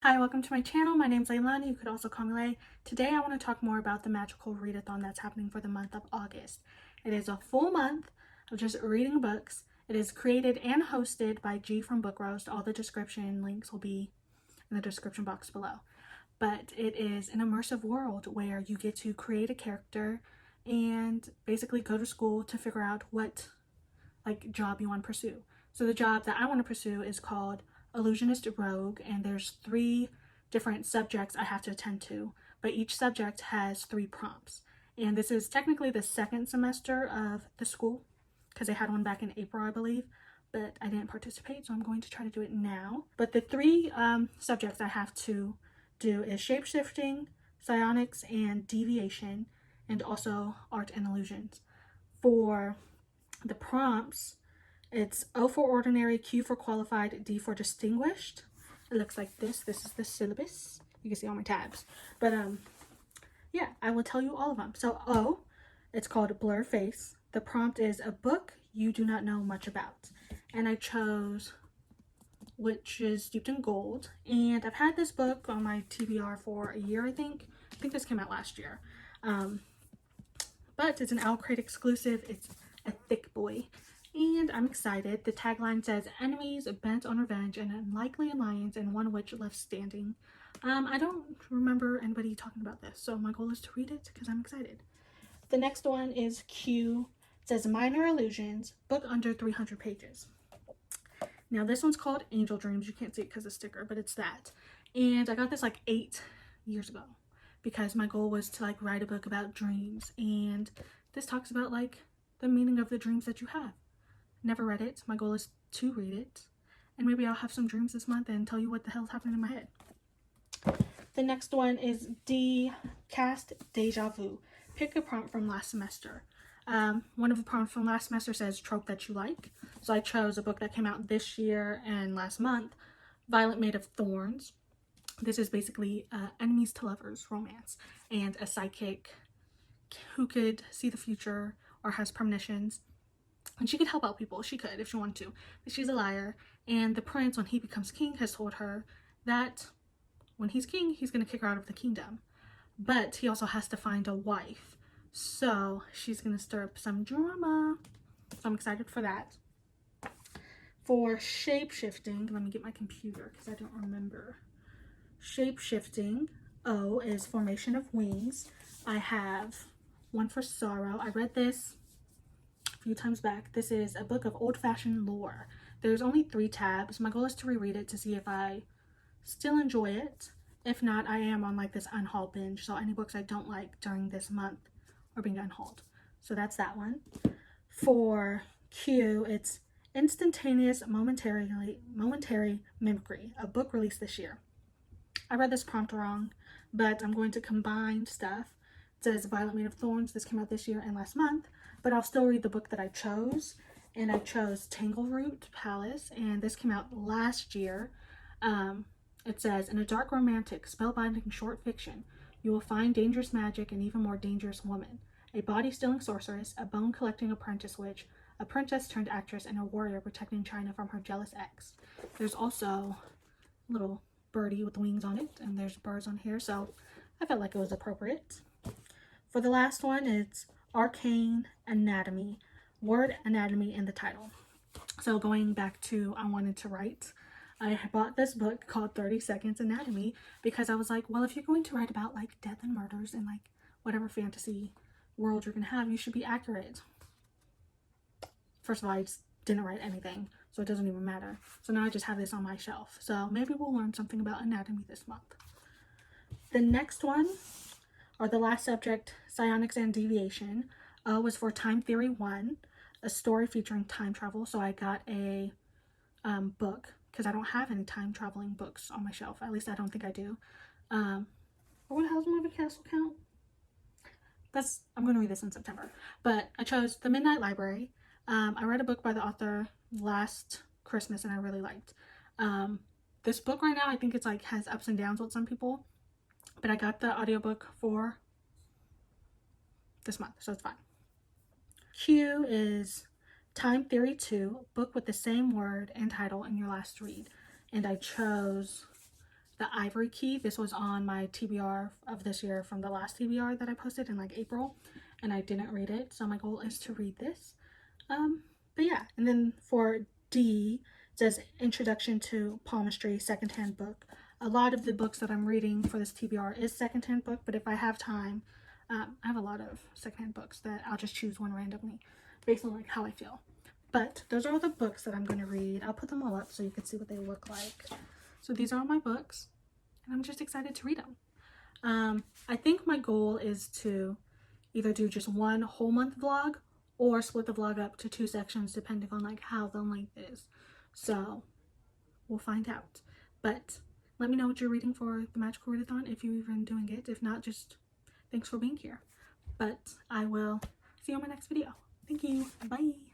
Hi, welcome to my channel. My name's Leilani. You could also call me Lay. Today I want to talk more about the magical readathon that's happening for the month of August. It is a full month of just reading books. It is created and hosted by G from Book Roast. All the description links will be in the description box below. But it is an immersive world where you get to create a character and basically go to school to figure out what job you want to pursue. So the job that I want to pursue is called Illusionist Rogue, and there's 3 different subjects I have to attend to, but each subject has 3 prompts. And this is technically the second semester of the school because they had one back in April, I believe, but I didn't participate, so I'm going to try to do it now. But the 3 subjects I have to do is shapeshifting, psionics, and deviation, and also art and illusions. For the prompts, it's O for ordinary, Q for qualified, D for distinguished. It looks like this. This is the syllabus. You can see all my tabs. But yeah, I will tell you all of them. So O, it's called Blur Face. The prompt is a book you do not know much about. And I chose Witches Steeped in Gold. And I've had this book on my TBR for a year, I think. I think this came out last year. But it's an Owl Crate exclusive. It's a thick boy. And I'm excited. The tagline says, enemies bent on revenge and unlikely alliance and one witch left standing. I don't remember anybody talking about this, so my goal is to read it because I'm excited. The next one is Q. It says Minor Illusions, book under 300 pages. Now this one's called Angel Dreams. You can't see it because of the sticker, but it's that. And I got this like 8 years ago because my goal was to write a book about dreams, and this talks about the meaning of the dreams that you have. Never read it. My goal is to read it, and maybe I'll have some dreams this month and tell you what the hell's happening in my head. The next one is D. Cast Deja Vu. Pick a prompt from last semester. One of the prompts from last semester says trope that you like. So I chose a book that came out this year and last month, Violet Made of Thorns. This is basically enemies to lovers romance, and a psychic who could see the future or has premonitions, and she could help out people. She could if she wanted to, but she's a liar. And the prince, when he becomes king, has told her that when he's king, he's going to kick her out of the kingdom, but he also has to find a wife. So she's going to stir up some drama. So I'm excited for that. For shape-shifting, let me get my computer because I don't remember. Shape-shifting, O is Formation of Wings. I have one for Sorrow. I read this a few times back. This is a book of old-fashioned lore. There's only 3 tabs. My goal is to reread it to see if I still enjoy it. If not, I am on this unhaul binge, so any books I don't like during this month are being unhauled. So that's that one. For Q, it's Instantaneous Momentary Mimicry, a book released this year. I read this prompt wrong, but I'm going to combine stuff. It says Violet Made of Thorns. This came out this year and last month, but I'll still read the book that I chose. And I chose Tangleroot Palace, and this came out last year. It says, in a dark romantic, spellbinding short fiction, you will find dangerous magic and even more dangerous woman. A body-stealing sorceress, a bone-collecting apprentice witch, a princess turned actress, and a warrior protecting China from her jealous ex. There's also a little birdie with wings on it, and there's birds on here, so I felt like it was appropriate. For the last one, it's Arcane Anatomy. Word anatomy in the title. So going back to I wanted to write, I bought this book called 30 Seconds Anatomy because I was like, well, if you're going to write about death and murders and whatever fantasy world you're going to have, you should be accurate. First of all, I just didn't write anything, so it doesn't even matter. So now I just have this on my shelf. So maybe we'll learn something about anatomy this month. The next one, or the last subject, psionics and deviation, was for Time Theory 1, a story featuring time travel. So I got a book because I don't have any time traveling books on my shelf. At least I don't think I do. What How's Moving Castle count? I'm going to read this in September. But I chose The Midnight Library. I read a book by the author last Christmas and I really liked. This book right now, I think it's has ups and downs with some people, but I got the audiobook for this month, so it's fine. Q is Time Theory 2, book with the same word and title in your last read. And I chose The Ivory Key. This was on my TBR of this year from the last TBR that I posted in like April, and I didn't read it, so my goal is to read this. But yeah, and then for D, it says Introduction to Palmistry, secondhand book. A lot of the books that I'm reading for this TBR is secondhand book, but if I have time, I have a lot of secondhand books that I'll just choose one randomly based on like how I feel. But those are all the books that I'm going to read. I'll put them all up so you can see what they look like. So these are all my books, and I'm just excited to read them. I think my goal is to either do just one whole month vlog or split the vlog up to 2 sections depending on like how the length is. So we'll find out. But let me know what you're reading for the Magical Readathon if you're even doing it. If not, just thanks for being here. But I will see you on my next video. Thank you. Bye.